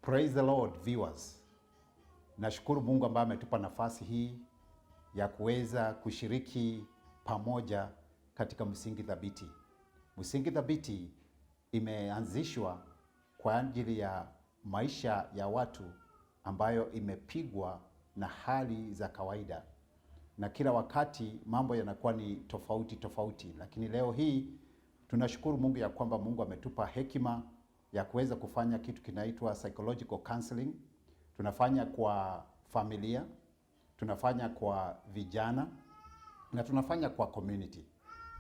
Praise the Lord, viewers. Nashukuru Mungu ambaye ametupa nafasi hii ya kuweza kushiriki pamoja katika Msingi Thabiti. Msingi Thabiti imeanzishwa kwa ajili ya maisha ya watu ambayo imepigwa na hali za kawaida. Na kila wakati mambo yanakuwa ni tofauti, lakini leo hii tunashukuru Mungu ya kwamba Mungu ametupa hekima ya kuweza kufanya kitu kinaitwa psychological counseling. Tunafanya kwa familia, tunafanya kwa vijana, na tunafanya kwa community.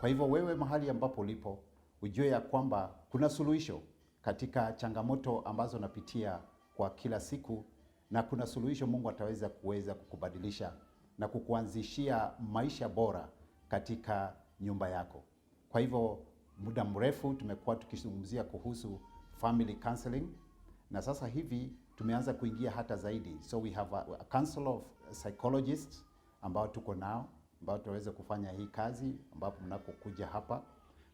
Kwa hivyo wewe mahali ambapo ulipo, ujue ya kwamba kuna suluhisho katika changamoto ambazo unapitia kwa kila siku, na kuna suluhisho Mungu ataweza kukubadilisha na kukuanzishia maisha bora katika nyumba yako. Kwa hivyo muda mrefu tumekuwa tukizungumzia kuhusu family counseling, na sasa hivi tumeanza kuingia hata zaidi. So we have a council of psychologists ambao tuko nao, ambao tutaweza kufanya hii kazi, ambapo mnapokuja hapa.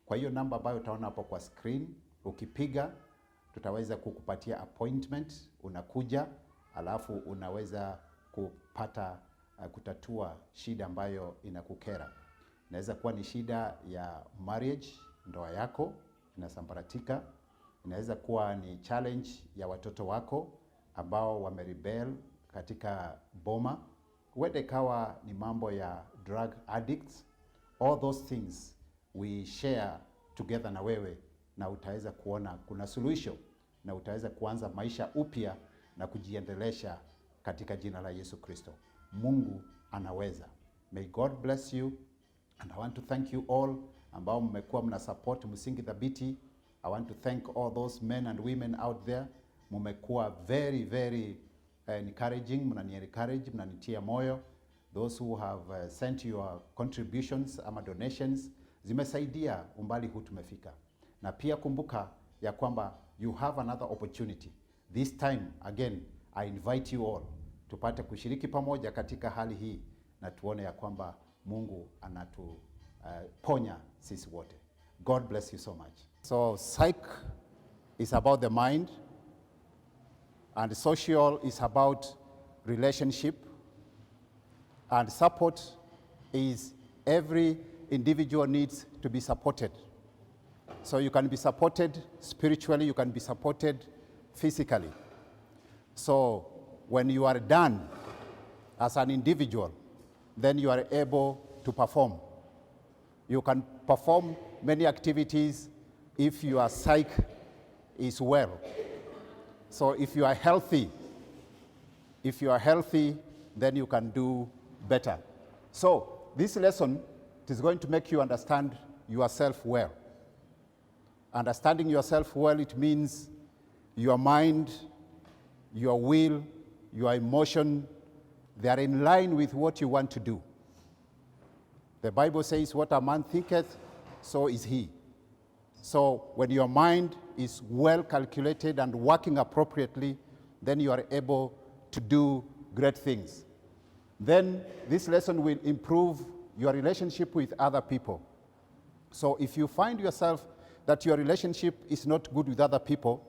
Kwa hiyo namba ambayo utaona hapo kwa screen, ukipiga tutaweza kukupatia appointment, unakuja, alafu unaweza kupata kutatua shida ambayo inakukera. Inaweza kuwa ni shida ya marriage, ndoa yako inasambaratika. Inaweza kuwa ni challenge ya watoto wako ambao wamerebel katika boma. Huenda ikawa ni mambo ya drug addicts. All those things we share together na wewe, na utaweza kuona kuna solution, na utaweza kuanza maisha upya na kujiendelesha katika jina la Yesu Kristo. Mungu anaweza. May God bless you, and I want to thank you all ambao mmekuwa mna support Msingi Thabiti. I want to thank all those men and women out there. Mmekuwa very encouraging, mnani-encourage, mnanitia moyo. Those who have sent your contributions ama donations, zimesaidia umbali huu tumefika. Na pia kumbuka ya kwamba you have another opportunity. This time again, I invite you all tupate kushiriki pamoja katika hali hii, na tuone ya kwamba Mungu anatuponya sisi wote. God bless you so much. So psych is about the mind, and social is about relationship, and support is every individual needs to be supported. So you can be supported spiritually, you can be supported physically. So when you are done as an individual, then you are able to perform. You can perform many activities if your psyche is well. So if you are healthy, then you can do better. So this lesson is going to make you understand yourself well. Understanding yourself well, it means your mind, your will, your emotion, they are in line with what you want to do. The Bible says, what a man thinketh, so is he. So when your mind is well calculated and working appropriately, then you are able to do great things. Then this lesson will improve your relationship with other people. So if you find yourself that your relationship is not good with other people,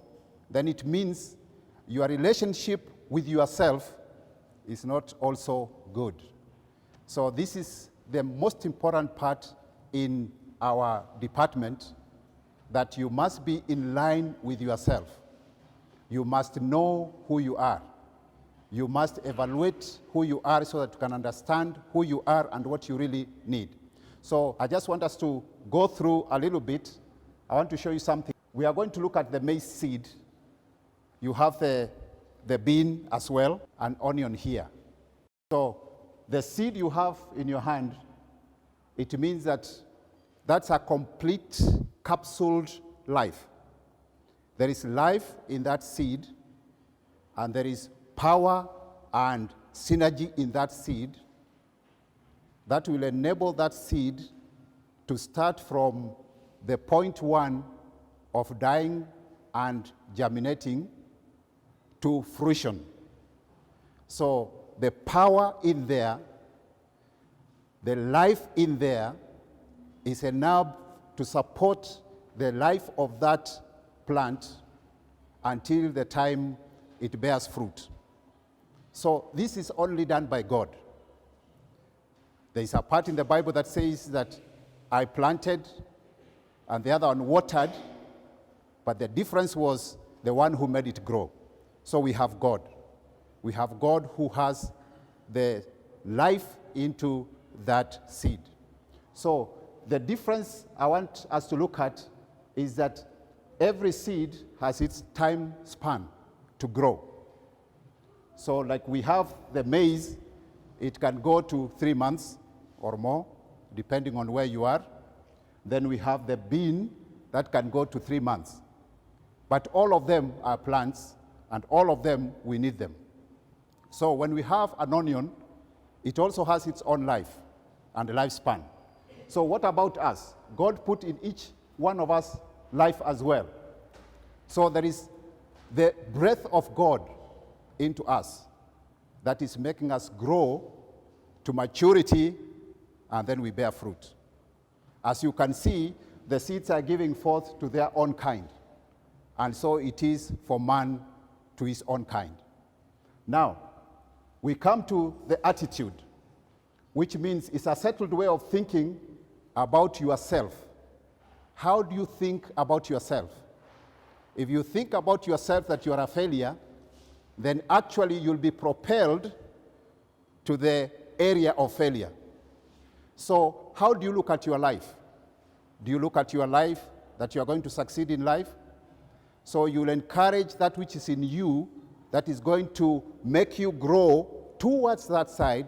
then it means your relationship with yourself is not also good. So this is the most important part in our department, that you must be in line with yourself. You must know who you are. You must evaluate who you are so that you can understand who you are and what you really need. So I just want us to go through a little bit. I want to show you something. We are going to look at the maize seed. You have the bean as well, and onion here. So the seed you have in your hand, it means that that's a complete capsuled life. There is life in that seed, and there is power and synergy in that seed that will enable that seed to start from the point one of dying and germinating to fruition. So the power in there, the life in there, is enough to support the life of that plant until the time it bears fruit. So this is only done by God. There is a part in the Bible that says that I planted and the other one watered, but the difference was the one who made it grow. So we have God. We have God who has the life into that seed. So the difference I want us to look at is that every seed has its time span to grow. So like we have the maize, it can go to 3 months or more, depending on where you are. Then we have the bean that can go to 3 months. But all of them are plants, and all of them, we need them. So when we have an onion, it also has its own life and lifespan. So what about us? God put in each one of us life as well. So there is the breath of God into us that is making us grow to maturity, and then we bear fruit. As you can see, the seeds are giving forth to their own kind. And so it is for man to his own kind. Now, we come to the attitude, which means it's a settled way of thinking about yourself. How do you think about yourself? If you think about yourself that you are a failure, then actually you'll be propelled to the area of failure. So how do you look at your life? Do you look at your life that you are going to succeed in life? So you'll encourage that which is in you that is going to make you grow towards that side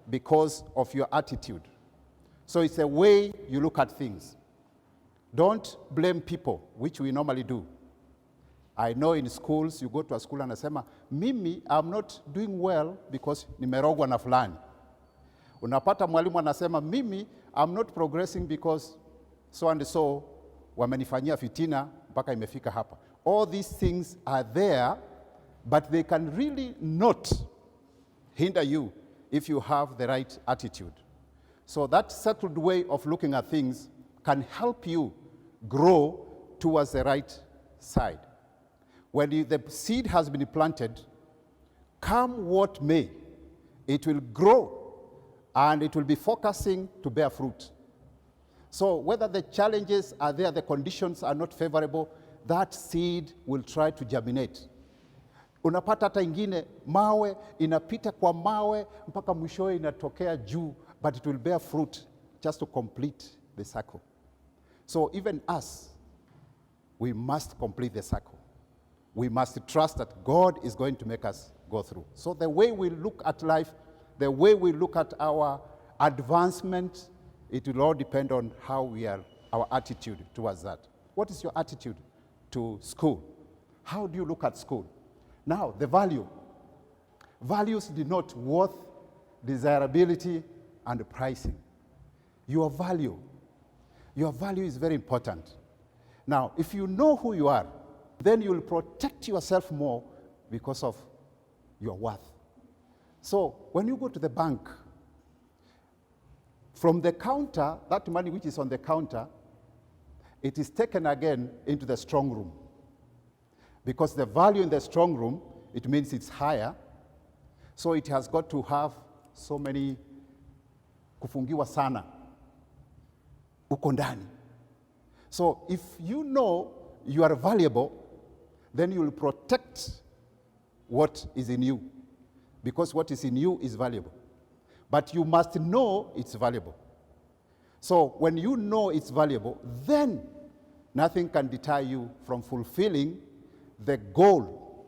because of your attitude. So it's a way you look at things. Don't blame people, which we normally do. I know in schools, you go to a school and asema, mimi, I'm not doing well because nimerogwa na fulani. Unapata mwalimu anasema, mimi, I'm not progressing because so and so wamenifanyia fitina mpaka imefika hapa. All these things are there, but they can really not hinder you if you have the right attitude. So that settled way of looking at things can help you grow towards the right side. When the seed has been planted, come what may, it will grow and it will be focusing to bear fruit. So whether the challenges are there, the conditions are not favorable, that seed will try to germinate. Unapata hata ingine mawe inapita kwa mawe mpaka mwishowe inatokea juu, but it will bear fruit just to complete the circle. So even us, we must complete the circle. We must trust that God is going to make us go through. So the way we look at life, the way we look at our advancement, it will all depend on how we are, our attitude towards that. What is your attitude to school? How do you look at school? Now, the value. Values denote worth, desirability, and pricing. Your value is very important. Now, if you know who you are, then you'll protect yourself more because of your worth. So when you go to the bank, from the counter, that money which is on the counter, it is taken again into the strong room. Because the value in the strong room, it means it's higher. So it has got to have so many kufungiwa sana uko ndani. So if you know you are valuable, then you will protect what is in you. Because what is in you is valuable. But you must know it's valuable. So when you know it's valuable, then nothing can deter you from fulfilling the goal,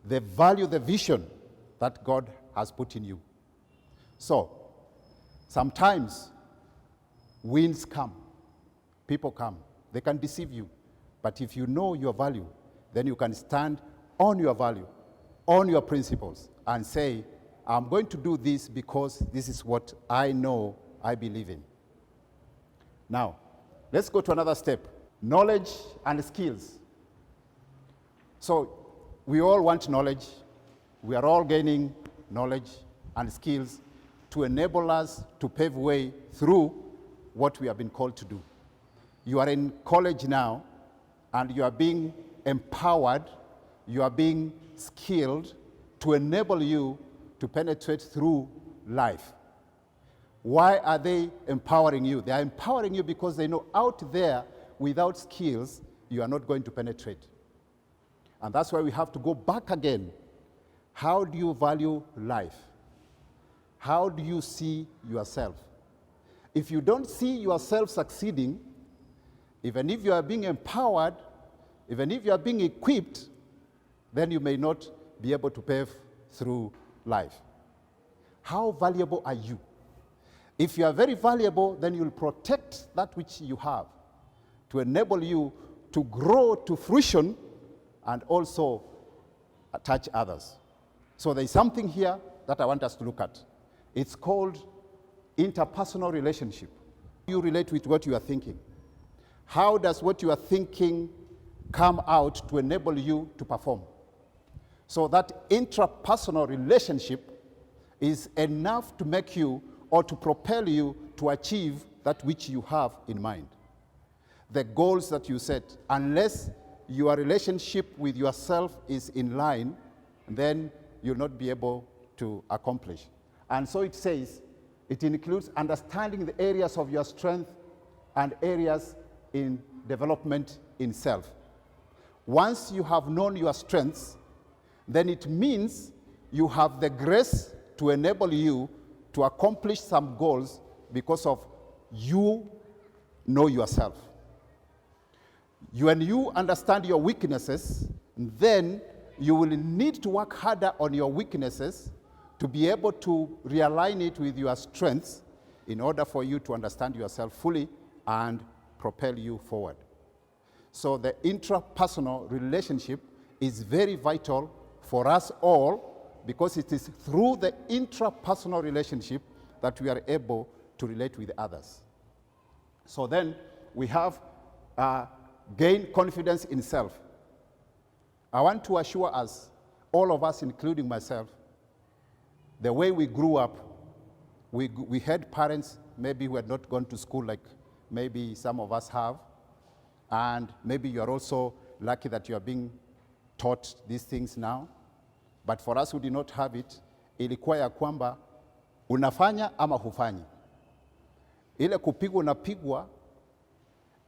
the value, the vision that God has put in you. So sometimes winds come, people come, they can deceive you. But if you know your value, then you can stand on your value, on your principles, and say, I'm going to do this because this is what I know I believe in. Now, let's go to another step. Knowledge and skills. So we all want knowledge. We are all gaining knowledge and skills to enable us to pave way through what we have been called to do. You are in college now, and you are being empowered you are being skilled to enable you to penetrate through life. Why are they empowering you? They are empowering you because they know out there, without skills, you are not going to penetrate. And that's why we have to go back again. How do you value life? How do you see yourself? If you don't see yourself succeeding, even if you are being empowered, even if you are being equipped, then you may not be able to pave through life. How valuable are you? If you are very valuable, then you'll protect that which you have to enable you to grow to fruition and also touch others. So there is something here that I want us to look at. It's called interpersonal relationship. You relate with what you are thinking. How does what you are thinking come out to enable you to perform? So that intrapersonal relationship is enough to make you or to propel you to achieve that which you have in mind. The goals that you set, unless your relationship with yourself is in line, then you'll not be able to accomplish. And so it says, it includes understanding the areas of your strength and areas in development in self. Once you have known your strengths, then it means you have the grace to enable you to accomplish some goals because of you know yourself. When you understand your weaknesses, then you will need to work harder on your weaknesses to be able to realign it with your strengths in order for you to understand yourself fully and propel you forward. So the intrapersonal relationship is very vital for us all because it is through the intrapersonal relationship that we are able to relate with others. So then we have gain confidence in self. I want to assure us, all of us, including myself, the way we grew up, we had parents maybe who had not gone to school like maybe some of us have, and maybe you are also lucky that you are being taught these things now. But for us who did not have it, ilikuwa ya kwamba unafanya ama hufanyi. Ile kupigwa unapigwa,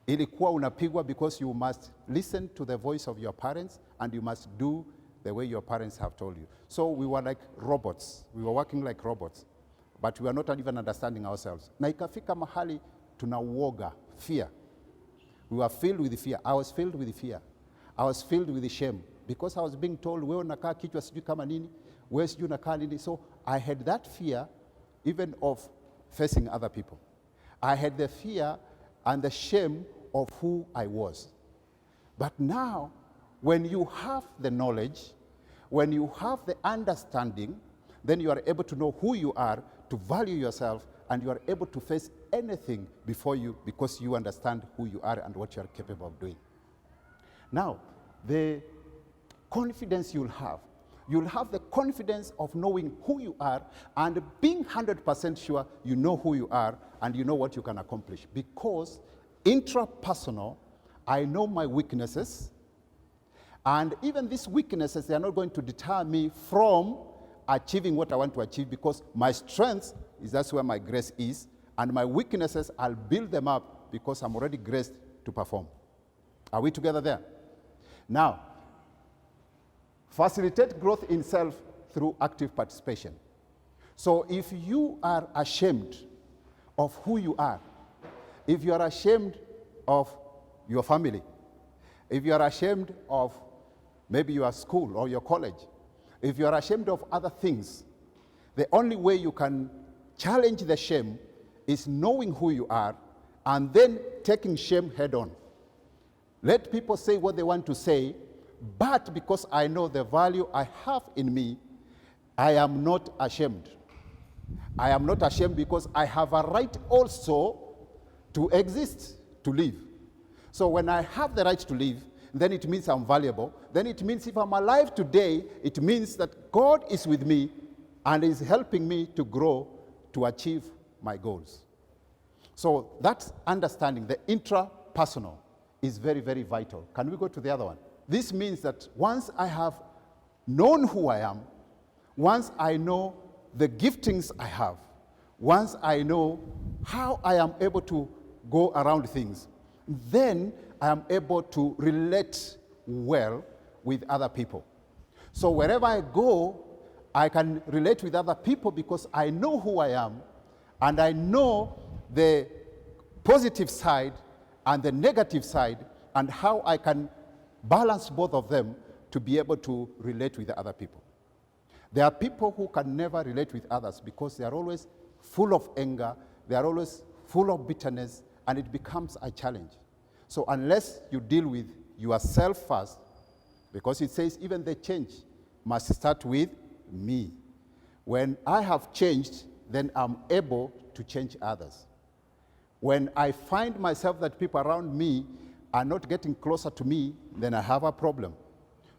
ilikuwa unapigwa because you must listen to the voice of your parents and you must do the way your parents have told you. So we were like robots. We were working like robots, but we were not even understanding ourselves. Na ikafika mahali tunauoga, fear. We were filled with fear. I was filled with fear. I was filled with shame because I was being told, wewe unakaa kichwa sijui kama nini, wewe sijui unakaa nini. So I had that fear even of facing other people. I had the fear and the shame of who I was. But now, when you have the knowledge, when you have the understanding, then you are able to know who you are, to value yourself, and you are able to face anything before you because you understand who you are and what you are capable of doing. Now, the confidence you'll have the confidence of knowing who you are and being 100% sure you know who you are and you know what you can accomplish. Because intrapersonal, I know my weaknesses, and even these weaknesses, they are not going to deter me from achieving what I want to achieve because my strengths is that's where my grace is, and my weaknesses, I'll build them up because I'm already graced to perform. Are we together there? Now, facilitate growth in self through active participation. So if you are ashamed of who you are, if you are ashamed of your family, if you are ashamed of maybe your school or your college, if you are ashamed of other things, the only way you can challenge the shame is knowing who you are and then taking shame head on. Let people say what they want to say, but because I know the value I have in me, I am not ashamed. I am not ashamed because I have a right also to exist, to live. So when I have the right to live, then it means I'm valuable. Then it means if I'm alive today, it means that God is with me and is helping me to grow to achieve my goals. So that understanding, the intrapersonal, is very, very vital. Can we go to the other one? This means that once I have known who I am, once I know the giftings I have, once I know how I am able to go around things, then I am able to relate well with other people. So wherever I go, I can relate with other people because I know who I am and I know the positive side and the negative side and how I can balance both of them to be able to relate with other people. There are people who can never relate with others because they are always full of anger, they are always full of bitterness, and it becomes a challenge. So unless you deal with yourself first, because it says even the change must start with me. When I have changed, then I'm able to change others. When I find myself that people around me are not getting closer to me, then I have a problem.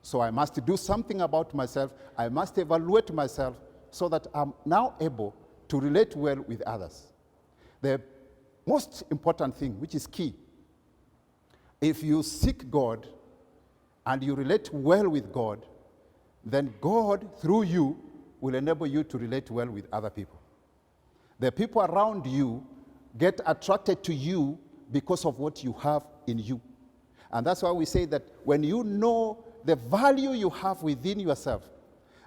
So I must do something about myself. I must evaluate myself so that I'm now able to relate well with others. The most important thing, which is key, if you seek God and you relate well with God, then God, through you, will enable you to relate well with other people. The people around you get attracted to you because of what you have in you. And that's why we say that when you know the value you have within yourself,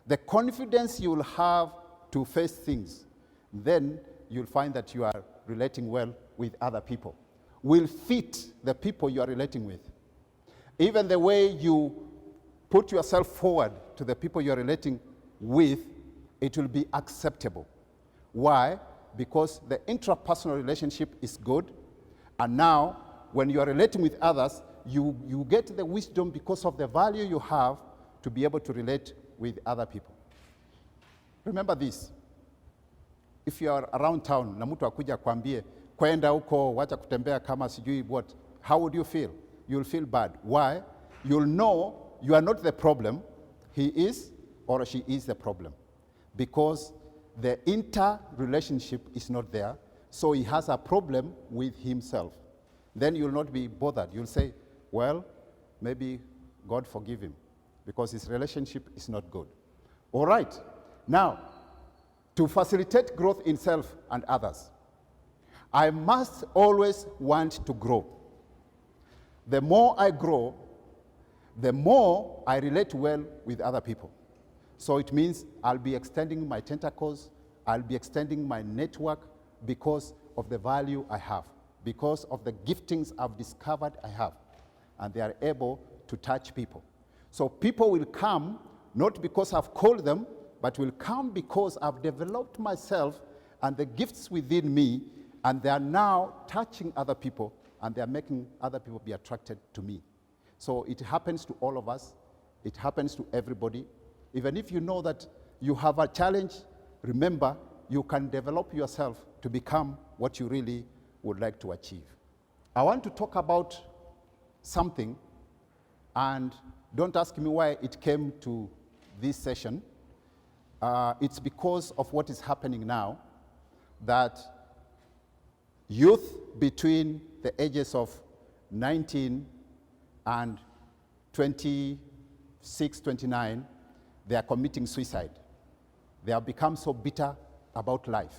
the confidence you will have to face things, then you'll find that you are relating well with other people. Will fit the people you are relating with. Even the way you put yourself forward to the people you are relating with, it will be acceptable. Why? Because the intrapersonal relationship is good, and now when you are relating with others, you get the wisdom because of the value you have to be able to relate with other people. Remember this. If you are around town na mtu akuja kwambie kwenda huko wacha kutembea kama sijui what, how would you feel? You'll feel bad. Why? You'll know you are not the problem. He is or she is the problem. Because the inter-relationship is not there, so he has a problem with himself. Then you'll not be bothered. You'll say, well, maybe God forgive him because his relationship is not good. All right. Now, to facilitate growth in self and others, I must always want to grow. The more I grow, the more I relate well with other people. So it means I'll be extending my tentacles, I'll be extending my network because of the value I have, because of the giftings I've discovered I have, and they are able to touch people. So people will come not because I've called them, but will come because I've developed myself and the gifts within me, and they are now touching other people, and they are making other people be attracted to me. So it happens to all of us. It happens to everybody. Even if you know that you have a challenge, remember, you can develop yourself to become what you really would like to achieve. I want to talk about something, and don't ask me why it came to this session. It's because of what is happening now, that youth between the ages of 19 and 26, 29, they are committing suicide. They have become so bitter about life.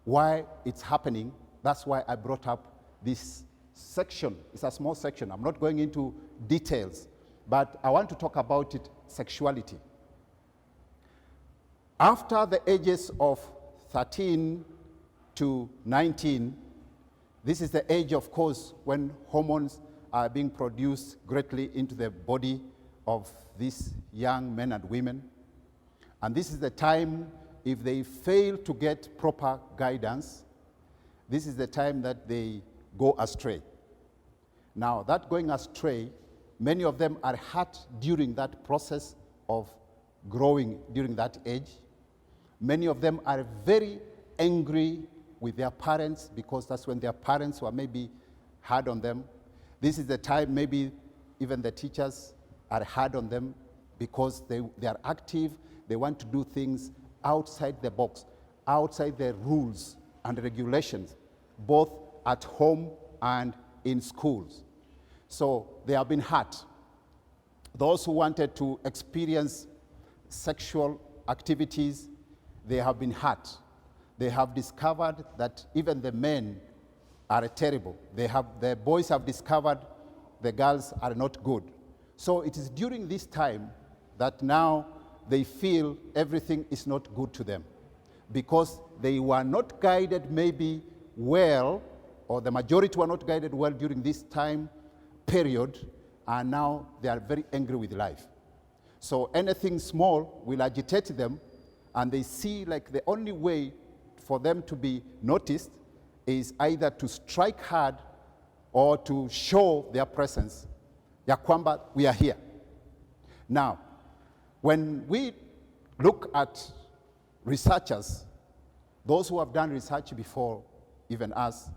Why it's happening, that's why I brought up this section. It's a small section. I'm not going into details, but I want to talk about it, sexuality. After the ages of 13 to 19, this is the age, of course, when hormones are being produced greatly into the body of these young men and women. And this is the time, if they fail to get proper guidance, this is the time that they go astray. Now, that going astray, many of them are hurt during that process of growing during that age. Many of them are very angry with their parents because that's when their parents were maybe hard on them. This is the time maybe even the teachers are hard on them because they are active, they want to do things outside the box, outside the rules and regulations, both at home and in schools. So they have been hurt. Those who wanted to experience sexual activities, they have been hurt. They have discovered that even the men are terrible. The boys have discovered the girls are not good. So it is during this time that now they feel everything is not good to them, because they were not guided maybe well, or the majority were not guided well during this time period, and now they are very angry with life. So anything small will agitate them, and they see like the only way for them to be noticed is either to strike hard or to show their presence, ya kwamba we are here. Now, when we look at researchers, those who have done research before, even us,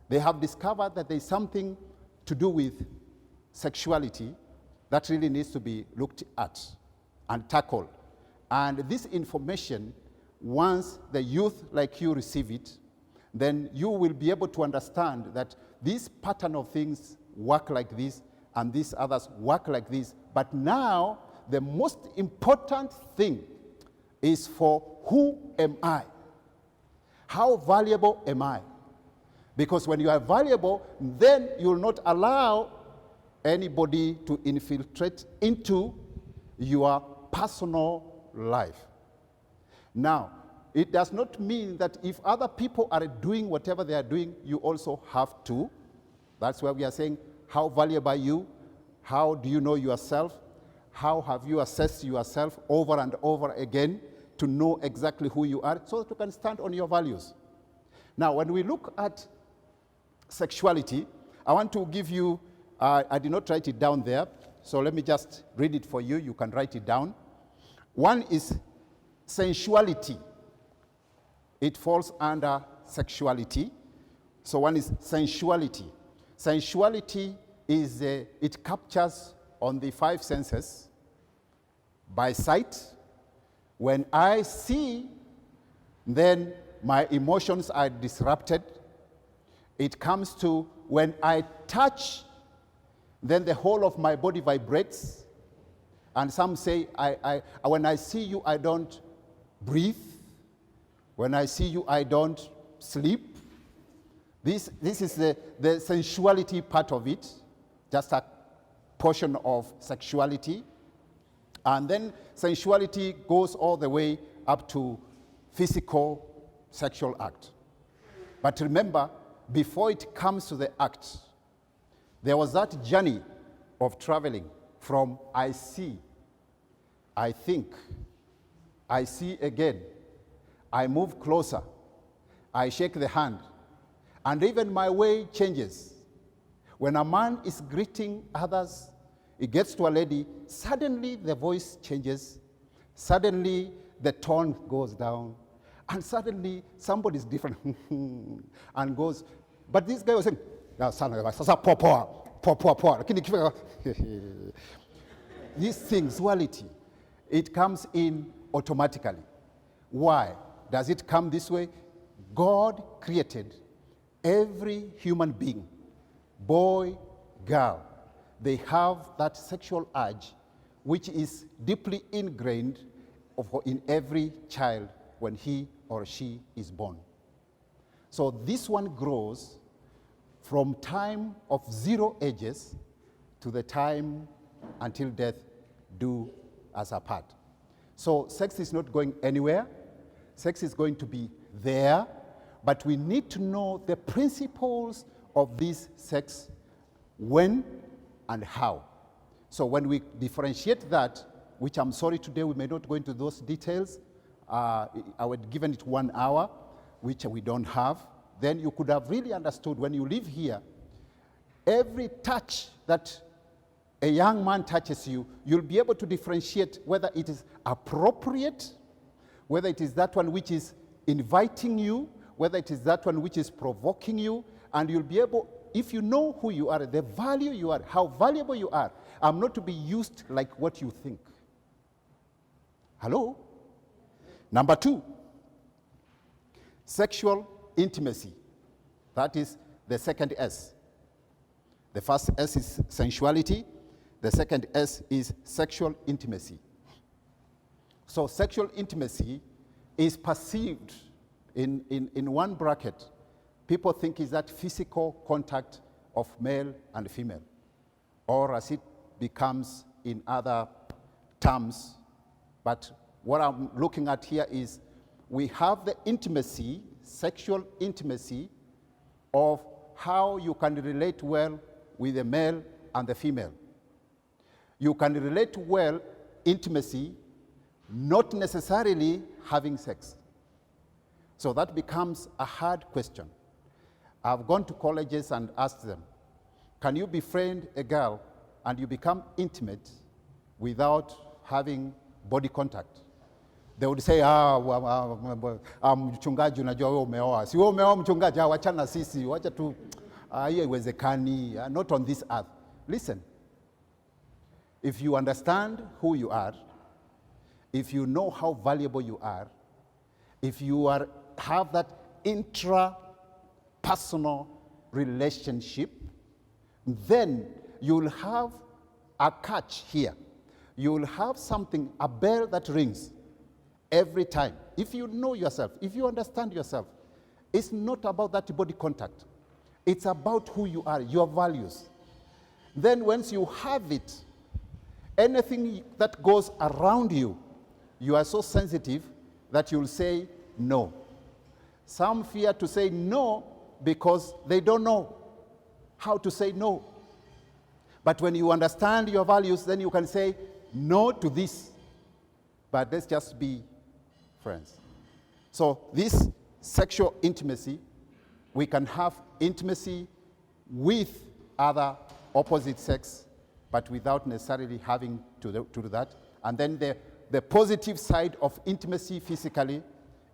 they have discovered that there's something to do with sexuality that really needs to be looked at and tackled. And this information, once the youth like you receive it, then you will be able to understand that this pattern of things work like this, and these others work like this. But now, the most important thing is for who am I? How valuable am I? Because when you are valuable, then you will not allow anybody to infiltrate into your personal life. Now, it does not mean that if other people are doing whatever they are doing, you also have to. That's why we are saying, how valuable are you? How do you know yourself? How have you assessed yourself over and over again to know exactly who you are so that you can stand on your values? Now, when we look at sexuality, I want to give you, I did not write it down there, so let me just read it for you. You can write it down. One is sensuality. It falls under sexuality. So one is sensuality. Sensuality is, it captures on the five senses. By sight, when I see, then my emotions are disrupted. It comes to when I touch, then the whole of my body vibrates. And some say, when I see you, I don't breathe. When I see you, I don't sleep. This is the sensuality part of it, just a portion of sexuality. And then sensuality goes all the way up to physical sexual act. But remember, before it comes to the act, there was that journey of traveling from I see, I think, I see again, I move closer, I shake the hand, and even my way changes. When a man is greeting others, it gets to a lady, suddenly the voice changes, suddenly the tone goes down, and suddenly somebody's different and goes, but this guy was saying, this sensuality, it comes in automatically. Why does it come this way? God created every human being, boy, girl. They have that sexual urge, which is deeply ingrained in every child when he or she is born. So this one grows from time of 0 ages to the time until death do us apart. So sex is not going anywhere. Sex is going to be there, but we need to know the principles of this sex, when and how. So when we differentiate that, which I'm sorry today we may not go into those details, I would given it 1 hour, which we don't have, then you could have really understood when you live here, every touch that a young man touches you, you'll be able to differentiate whether it is appropriate, whether it is that one which is inviting you, whether it is that one which is provoking you, and you'll be able, if you know who you are, the value you are, how valuable you are, I'm not to be used like what you think. Hello? Number 2, sexual intimacy. That is the second S. The first S is sensuality. The second S is sexual intimacy. So sexual intimacy is perceived in one bracket. People think is that physical contact of male and female, or as it becomes in other terms. But what I'm looking at here is we have the intimacy, sexual intimacy, of how you can relate well with the male and the female. You can relate well, intimacy, not necessarily having sex. So that becomes a hard question. I've gone to colleges and asked them, can you befriend a girl and you become intimate without having body contact? They would say, mchungaji unajua wewe umeoa. Si wewe umeoa mchungaji, wachana sisi, wacha tu, hiyo iwezekani, not on this earth. Listen, if you understand who you are, if you know how valuable you are, if you have that intrapersonal relationship, then you'll have a catch here. You'll have something, a bell that rings every time. If you know yourself, if you understand yourself, it's not about that body contact. It's about who you are, your values. Then once you have it, anything that goes around you, you are so sensitive that you'll say no. Some fear to say no because they don't know how to say no. But when you understand your values, then you can say no to this. But let's just be friends. So this sexual intimacy, we can have intimacy with other opposite sex, but without necessarily having to do that. And then the positive side of intimacy physically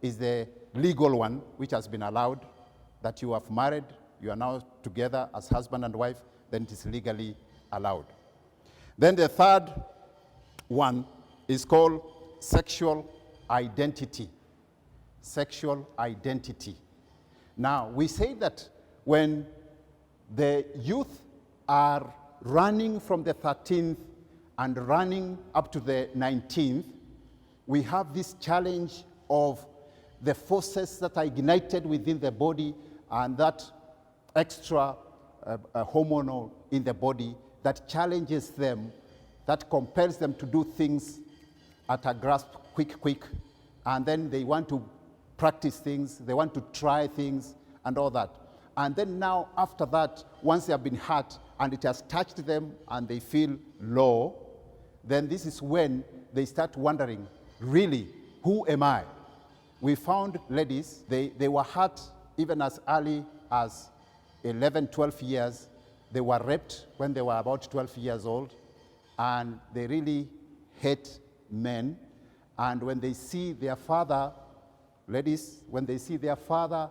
is the legal one, which has been allowed, that you have married, you are now together as husband and wife, then it is legally allowed. Then the third one is called sexual identity. Sexual identity. Now, we say that when the youth are running from the 13th and running up to the 19th, we have this challenge of the forces that are ignited within the body and that extra hormonal in the body that challenges them, that compels them to do things at a grasp, quick, and then they want to practice things, they want to try things and all that. And then now, after that, once they have been hurt and it has touched them and they feel low, then this is when they start wondering, really, who am I? We found ladies, they were hurt even as early as 11, 12 years. They were raped when they were about 12 years old, and they really hate men. And when they see their father, ladies, when they see their father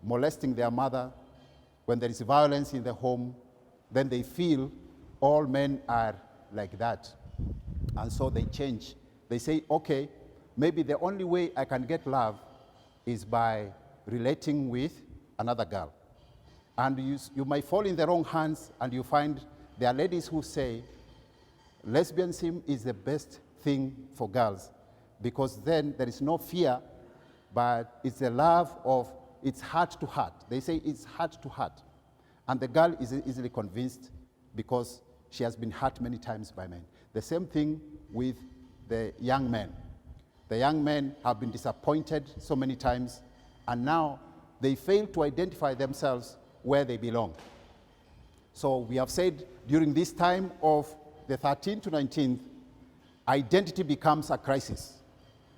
molesting their mother, when there is violence in the home, then they feel all men are like that. And so they change. They say, okay, maybe the only way I can get love is by relating with another girl. And you might fall in the wrong hands, and you find there are ladies who say, lesbianism is the best thing for girls, because then there is no fear, but it's the love of, it's heart to heart. They say it's heart to heart. And the girl is easily convinced because she has been hurt many times by men. The same thing with the young men. The young men have been disappointed so many times, and now they fail to identify themselves where they belong. So we have said during this time of the 13th to 19th, identity becomes a crisis.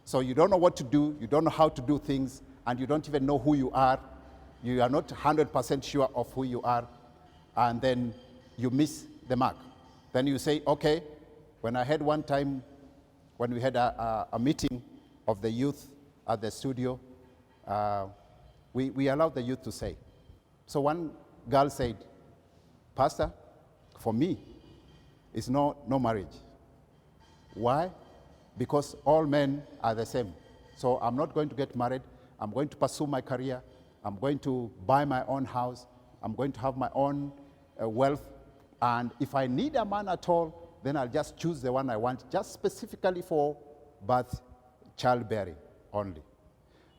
So you don't know what to do, you don't know how to do things, and you don't even know who you are. You are not 100% sure of who you are, and then you miss the mark. Then you say, okay, when I had one time, when we had a meeting of the youth at the studio, we allowed the youth to say. So one girl said, Pastor, for me, it's no marriage. Why? Because all men are the same. So I'm not going to get married. I'm going to pursue my career. I'm going to buy my own house. I'm going to have my own wealth. And if I need a man at all, then I'll just choose the one I want, just specifically for birth, childbearing only.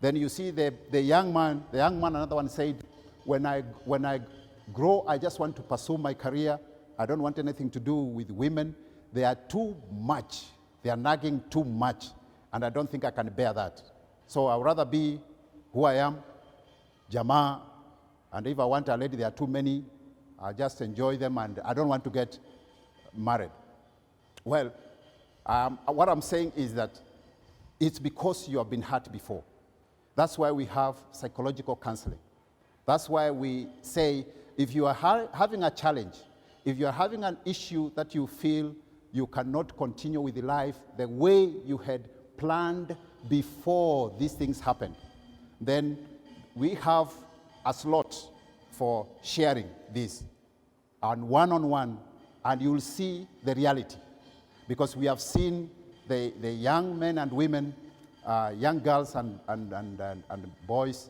Then you see the young man, another one said, when I grow, I just want to pursue my career. I don't want anything to do with women. They are too much. They are nagging too much. And I don't think I can bear that. So I'd rather be who I am, Jamaa. And if I want a lady, there are too many. I just enjoy them, and I don't want to get married. Well, what I'm saying is that it's because you have been hurt before. That's why we have psychological counseling. That's why we say, if you are having a challenge, if you are having an issue that you feel you cannot continue with life the way you had planned before these things happened, then we have a slot for sharing this and one-on-one, and you'll see the reality. Because we have seen the young men and women, young girls and boys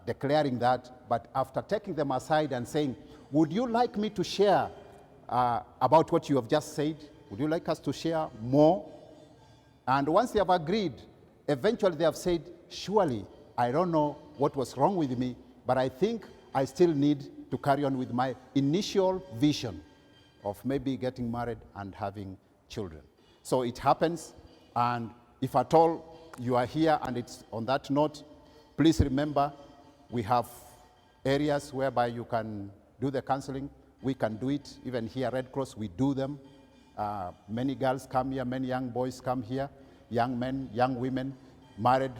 declaring that, but after taking them aside and saying, would you like me to share about what you have just said? Would you like us to share more? And once they have agreed, eventually they have said, surely, I don't know what was wrong with me, but I think I still need to carry on with my initial vision of maybe getting married and having children. So it happens, and if at all you are here and it's on that note, please remember we have areas whereby you can do the counseling. We can do it. Even here, Red Cross, we do them. Many girls come here, many young boys come here, young men, young women, married,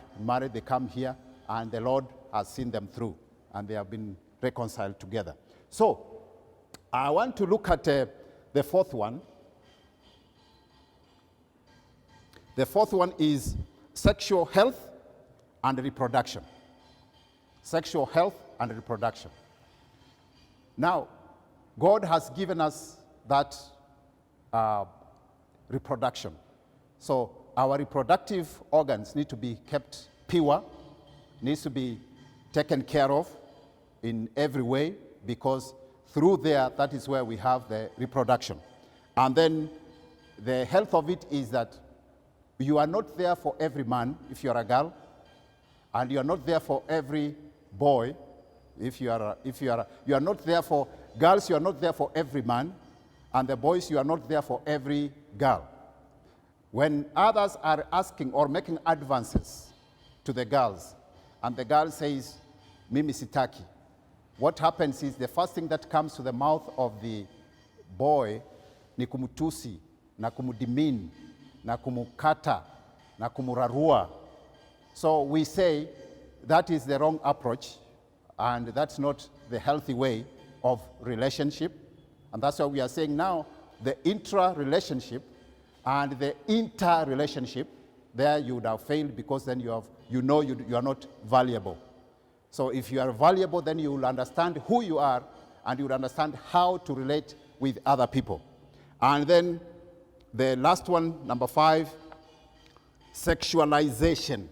they come here, and the Lord has seen them through, and they have been reconciled together. So, I want to look at the fourth one. The fourth one is sexual health and reproduction. Sexual health and reproduction. Now, God has given us that reproduction. So our reproductive organs need to be kept pure, needs to be taken care of in every way, because through there, that is where we have the reproduction. And then the health of it is that you are not there for every man if you are a girl, and you are not there for every boy you are not there for girls, you are not there for every man, and the boys, you are not there for every girl. When others are asking or making advances to the girls, and the girl says, Mimi sitaki, what happens is the first thing that comes to the mouth of the boy ni kumutusi, na kumudimin, na kumukata, na kumurarua. So we say that is the wrong approach, and that's not the healthy way of relationship. And that's why we are saying now the intra-relationship and the inter-relationship, there you would have failed, because then you are not valuable. So if you are valuable, then you will understand who you are, and you will understand how to relate with other people. And then the last one, number 5, sexualization.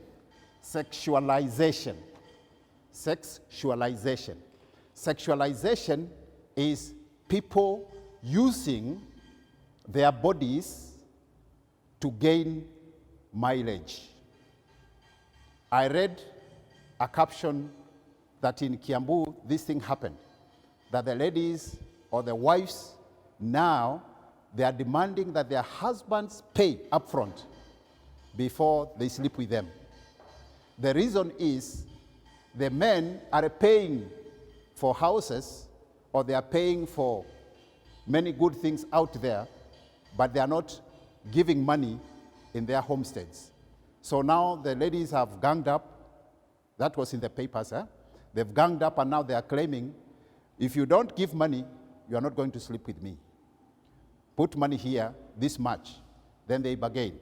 Sexualization. Sexualization. Sexualization is people using their bodies to gain mileage. I read a caption that in Kiambu, this thing happened, that the ladies or the wives now, they are demanding that their husbands pay upfront before they sleep with them. The reason is the men are paying for houses, or they are paying for many good things out there, but they are not giving money in their homesteads. So now the ladies have ganged up. That was in the papers. They've ganged up, and now they are claiming, if you don't give money, you are not going to sleep with me. Put money here, this much. Then they bargain.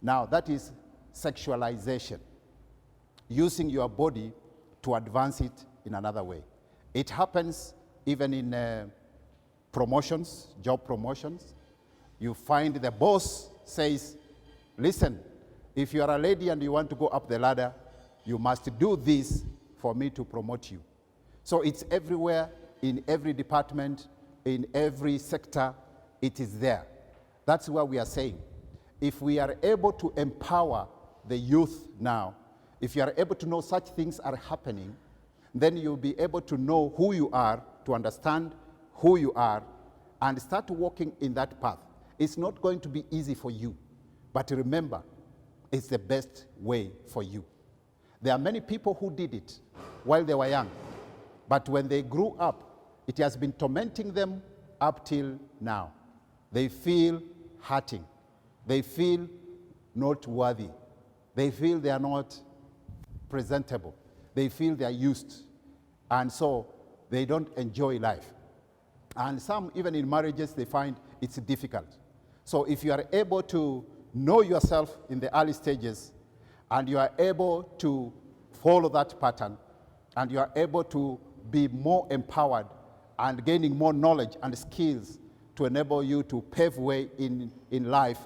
Now that is sexualization, using your body to advance it in another way. It happens even in promotions, job promotions. You find the boss says, listen, if you are a lady and you want to go up the ladder, you must do this for me to promote you. So it's everywhere, in every department, in every sector, it is there. That's what we are saying. If we are able to empower the youth now, if you are able to know such things are happening, then you'll be able to know who you are, to understand who you are, and start walking in that path. It's not going to be easy for you, but remember, it's the best way for you. There are many people who did it while they were young, but when they grew up, it has been tormenting them up till now. They feel hurting. They feel not worthy. They feel they are not presentable. They feel they are used. And so they don't enjoy life. And some, even in marriages, they find it's difficult. So if you are able to know yourself in the early stages, and you are able to follow that pattern, and you are able to be more empowered and gaining more knowledge and skills to enable you to pave way in life,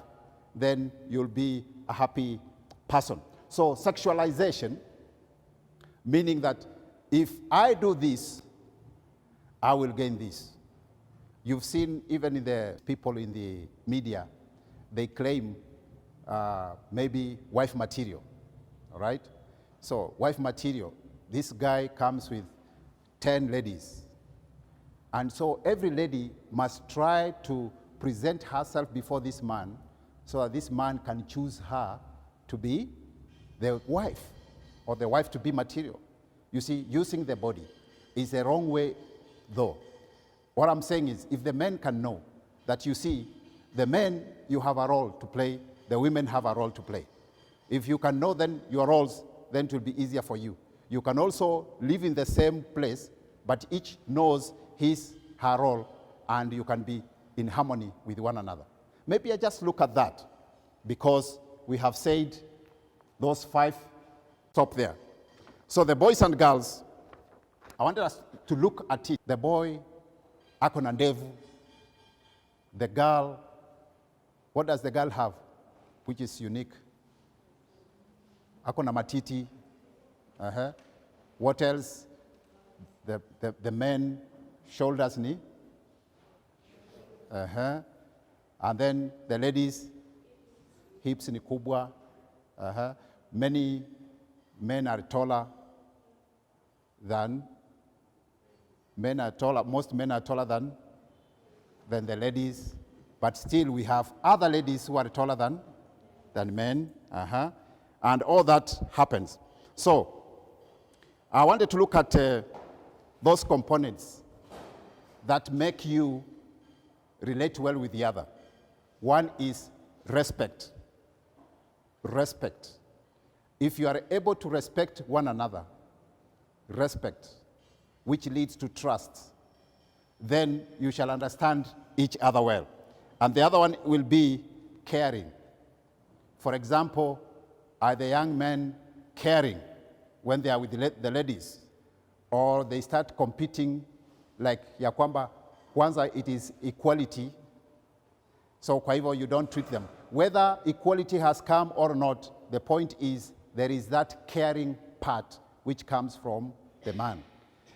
then you'll be a happy person. So sexualization, meaning that if I do this, I will gain this. You've seen even in the people in the media, they claim maybe wife material, all right? So wife material, this guy comes with 10 ladies. And so every lady must try to present herself before this man so that this man can choose her to be the wife, or the wife to be material. You see, using the body is a wrong way, though. What I'm saying is, if the men can know that, you see, the men, you have a role to play, the women have a role to play. If you can know then your roles, then it will be easier for you. You can also live in the same place, but each knows her role, and you can be in harmony with one another. Maybe I just look at that, because we have said those 5 stop there. So the boys and girls, I wanted us to look at it. The boy, ako na ndevu. The girl, what does the girl have, which is unique? Ako na matiti. What else? The men, shoulders, knee. And then the ladies, hips ni kubwa. Many men are taller than, most men are taller than the ladies, but still we have other ladies who are taller than men, and all that happens. So I wanted to look at those components that make you relate well with the other. One is respect. Respect. If you are able to respect one another, respect, which leads to trust, then you shall understand each other well. And the other one will be caring. For example, are the young men caring when they are with the ladies? Or they start competing like ya kwamba kwanza it is equality, so kwa hivyo you don't treat them. Whether equality has come or not, the point is there is that caring part which comes from the man.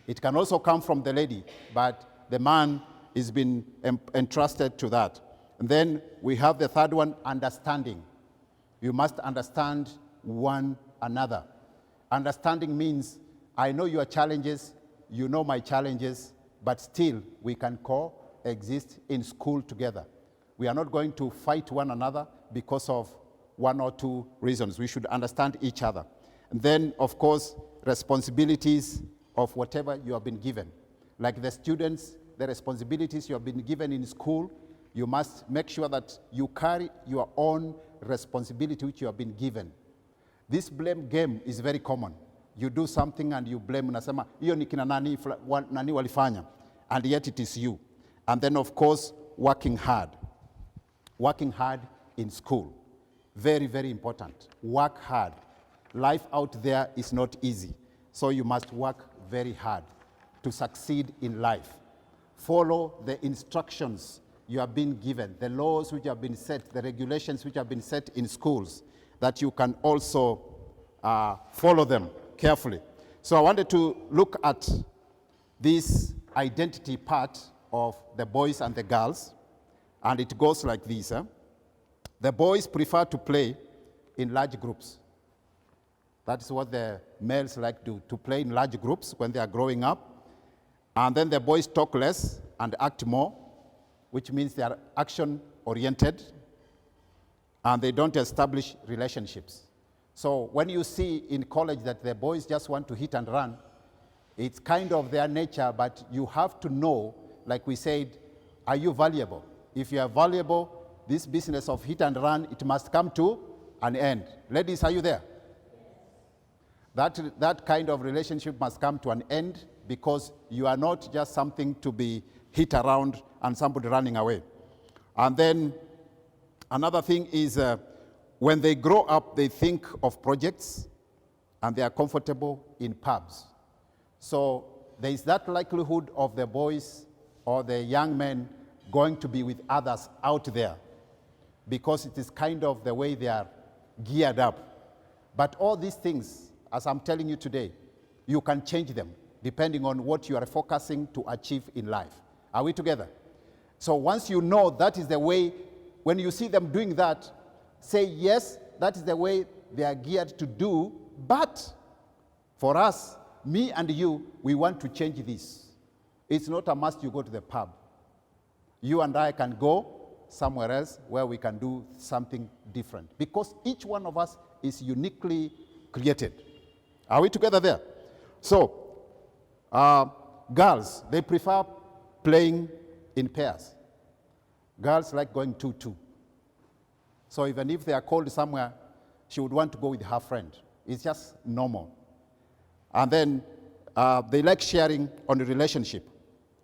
It can also come from the lady, but the man is been entrusted to that. And then we have the third one, understanding. You must understand one another. Understanding means I know your challenges, you know my challenges, but still we can coexist in school together. We are not going to fight one another because of 1 or 2 reasons. We should understand each other. And then, of course, responsibilities of whatever you have been given. Like the students, the responsibilities you have been given in school, you must make sure that you carry your own responsibility which you have been given. This blame game is very common. You do something and you blame, unasema, hiyo ni kina nani walifanya, and yet it is you. And then, of course, working hard. Working hard in school. Very, very important. Work hard. Life out there is not easy. So you must work very hard to succeed in life. Follow the instructions you have been given, the laws which have been set, the regulations which have been set in schools, that you can also follow them carefully. So I wanted to look at this identity part of the boys and the girls, and it goes like this. The boys prefer to play in large groups. That's what the males like to play in large groups when they are growing up. And then the boys talk less and act more, which means they are action-oriented, and they don't establish relationships. So when you see in college that the boys just want to hit and run, it's kind of their nature, but you have to know, like we said, are you valuable? If you are valuable, this business of hit and run, it must come to an end. Ladies, are you there? That kind of relationship must come to an end, because you are not just something to be hit around and somebody running away. And then another thing is when they grow up, they think of projects and they are comfortable in pubs. So there is that likelihood of the boys or the young men going to be with others out there, because it is kind of the way they are geared up. But all these things, as I'm telling you today, you can change them depending on what you are focusing to achieve in life. Are we together? So once you know that is the way, when you see them doing that, say, yes, that is the way they are geared to do, but for us, me and you, we want to change this. It's not a must you go to the pub. You and I can go somewhere else where we can do something different, because each one of us is uniquely created. Are we together there? So, girls, they prefer playing in pairs. Girls like going 2-2. So even if they are called somewhere, she would want to go with her friend. It's just normal. And then they like sharing on the relationship,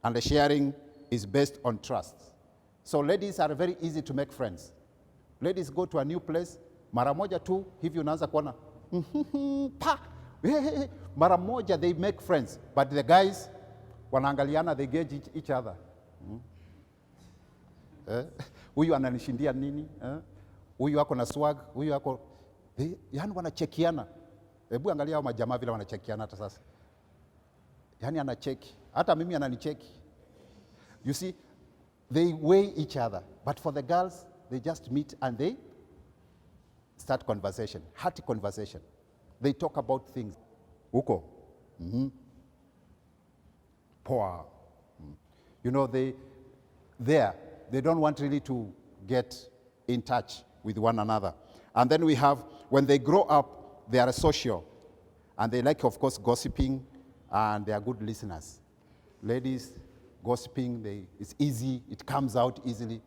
and the sharing is based on trust. So ladies are very easy to make friends. Ladies go to a new place, mara moja tu hivi unaanza kuona pa mara moja, they make friends. But the guys wanaangaliana, they gauge each other. Huyu ananishindia nini? Huyu ako na swag, huyu ako, yani wanachekiana. Hebu angalia hao majamaa vile wanachekiana hata sasa. Yani anacheki, hata mimi ananicheki. You see, they weigh each other. But for the girls, they just meet and they start conversation, hearty conversation. They talk about things. Uko. Poa. You know, they don't want really to get in touch with one another. And then we have, when they grow up, they are social. And they like, of course, gossiping, and they are good listeners. Ladies, gossiping, it's easy, it comes out easily.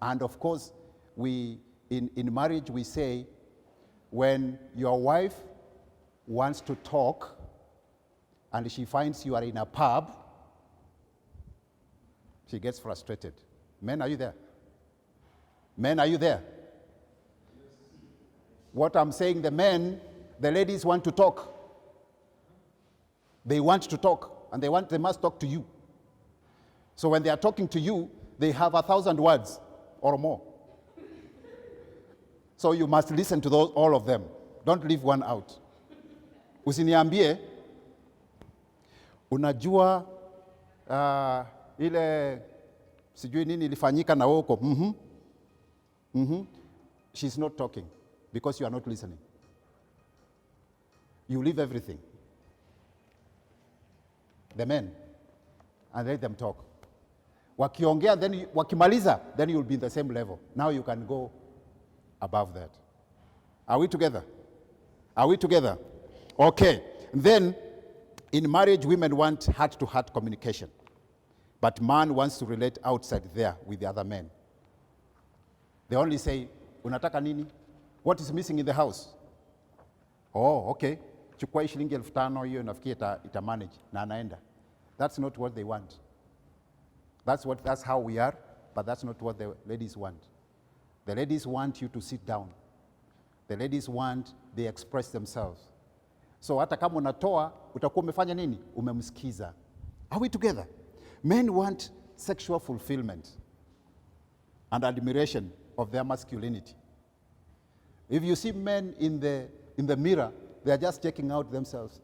And of course, in marriage, we say, when your wife wants to talk and she finds you are in a pub, she gets frustrated. Men, are you there? Men, are you there? What I'm saying, the ladies want to talk. They want to talk, and they must talk to you. So when they are talking to you, they have 1,000 words or more. So you must listen to all of them. Don't leave one out. Usiniambie, unajua ile sijui nini ilifanyika na woko. She's not talking because you are not listening. You leave everything. The men, and let them talk. Wakiongea, then wakimaliza, then you'll be in the same level. Now you can go above that. Are we together? Are we together? Okay. Then, in marriage, women want heart-to-heart communication. But man wants to relate outside there with the other men. They only say, unataka nini? What is missing in the house? Oh, okay. Chukua shilingi 5,000 hiyo nafikiri ita manage na anaenda. That's not what they want. That's how we are, but that's not what the ladies want. The ladies want you to sit down. The ladies want, they express themselves. So hata kama unatoa, utakuwa umefanya nini? Umemsikiza. Are we together? Men want sexual fulfillment and admiration of their masculinity. If you see men in the mirror, they are just checking out themselves.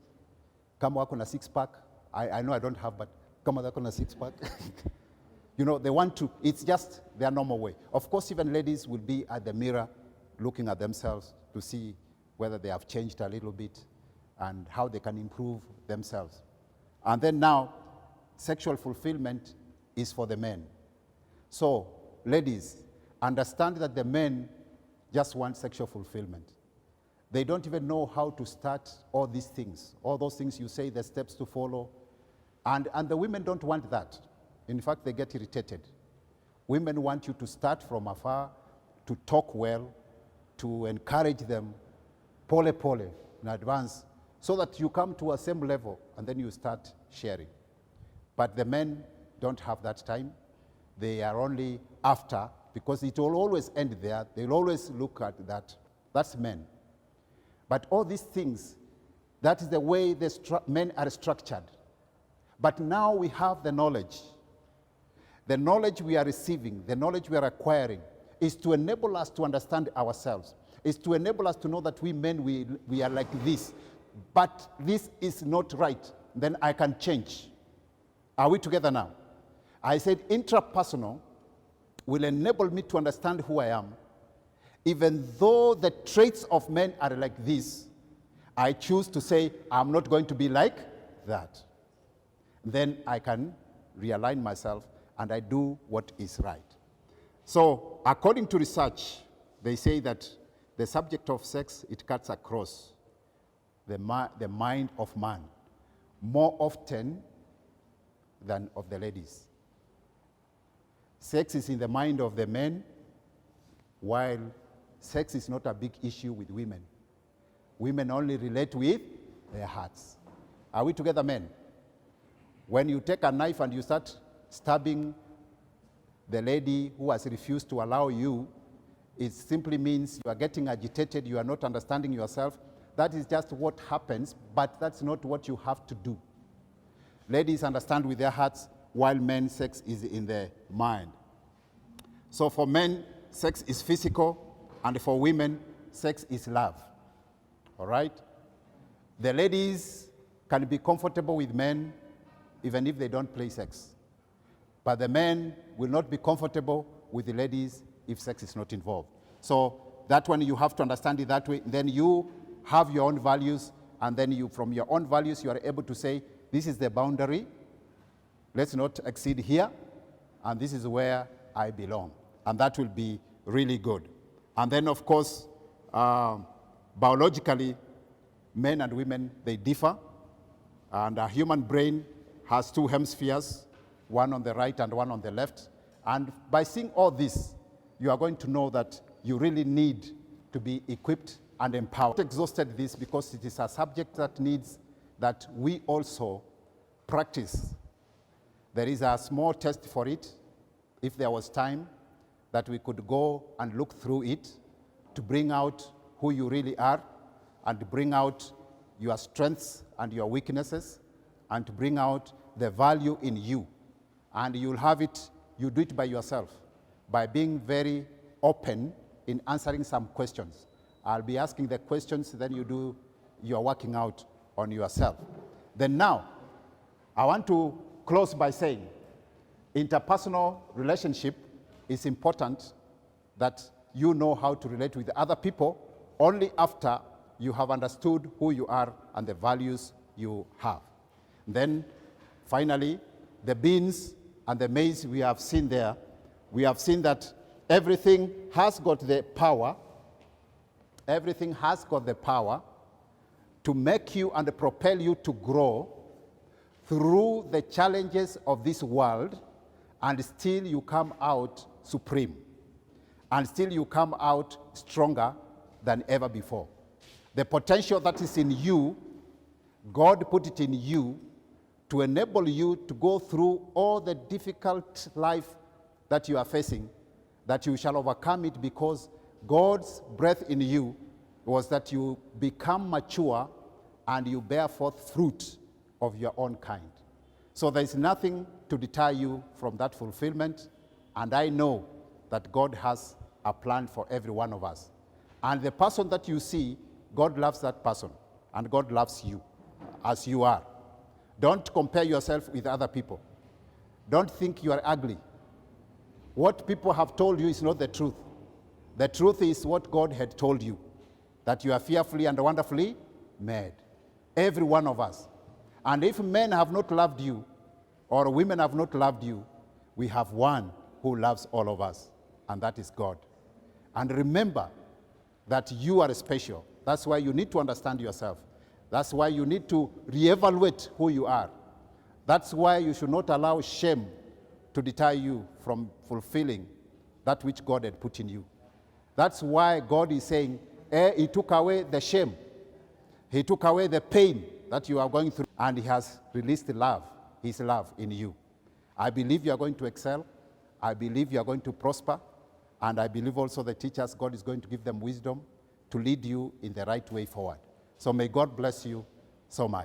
Kama wako na six-pack, I know I don't have, but kama wako na six-pack. You know, they want to, it's just their normal way. Of course, even ladies will be at the mirror looking at themselves to see whether they have changed a little bit and how they can improve themselves. And then now, sexual fulfillment is for the men. So, ladies, understand that the men just want sexual fulfillment. They don't even know how to start all these things, all those things you say, the steps to follow. And the women don't want that. In fact, they get irritated. Women want you to start from afar, to talk well, to encourage them, pole in advance, so that you come to a same level and then you start sharing. But the men don't have that time. They are only after, because it will always end there. They'll always look at that. That's men. But all these things, that is the way the men are structured. But now we have the knowledge. The knowledge we are receiving, the knowledge we are acquiring, is to enable us to understand ourselves, is to enable us to know that we men, we are like this. But this is not right. Then I can change. Are we together now? I said intrapersonal will enable me to understand who I am. Even though the traits of men are like this, I choose to say, I'm not going to be like that. Then I can realign myself and I do what is right. So, according to research, they say that the subject of sex, it cuts across the mind of man more often than of the ladies. Sex is in the mind of the men, while sex is not a big issue with women. Women only relate with their hearts. Are we together, men? When you take a knife and you start stabbing the lady who has refused to allow you, it simply means you are getting agitated, you are not understanding yourself. That is just what happens, but that's not what you have to do. Ladies understand with their hearts, while men, sex is in the mind. So for men, sex is physical, and for women, sex is love. All right? The ladies can be comfortable with men even if they don't play sex. But the men will not be comfortable with the ladies if sex is not involved. So that one you have to understand it that way. Then you have your own values, and then you, from your own values, you are able to say, this is the boundary, let's not exceed here, and this is where I belong. And that will be really good. And then, of course, biologically, men and women, they differ. And a human brain has two hemispheres, one on the right and one on the left. And by seeing all this, you are going to know that you really need to be equipped and empowered. I exhausted this because it is a subject that needs that we also practice. There is a small test for it, if there was time, that we could go and look through it to bring out who you really are and to bring out your strengths and your weaknesses and to bring out the value in you. And you'll have it, you do it by yourself, by being very open in answering some questions. I'll be asking the questions, then you're working out on yourself. Then now, I want to close by saying, interpersonal relationship is important that you know how to relate with other people only after you have understood who you are and the values you have. Then, finally, the beans and the maize we have seen there, we have seen that everything has got the power, everything has got the power to make you and propel you to grow through the challenges of this world, and still you come out supreme, and still you come out stronger than ever before. The potential that is in you, God put it in you to enable you to go through all the difficult life that you are facing, that you shall overcome it, because God's breath in you was that you become mature and you bear forth fruit of your own kind. So there is nothing to deter you from that fulfillment, and I know that God has a plan for every one of us. And the person that you see, God loves that person, and God loves you as you are. Don't compare yourself with other people. Don't think you are ugly. What people have told you is not the truth. The truth is what God had told you, that you are fearfully and wonderfully made. Every one of us. And if men have not loved you, or women have not loved you, we have one who loves all of us, and that is God. And remember that you are special. That's why you need to understand yourself. That's why you need to reevaluate who you are. That's why you should not allow shame to deter you from fulfilling that which God had put in you. That's why God is saying, He took away the shame. He took away the pain that you are going through, and He has released love, His love in you. I believe you are going to excel. I believe you are going to prosper. And I believe also the teachers, God is going to give them wisdom to lead you in the right way forward. So may God bless you so much.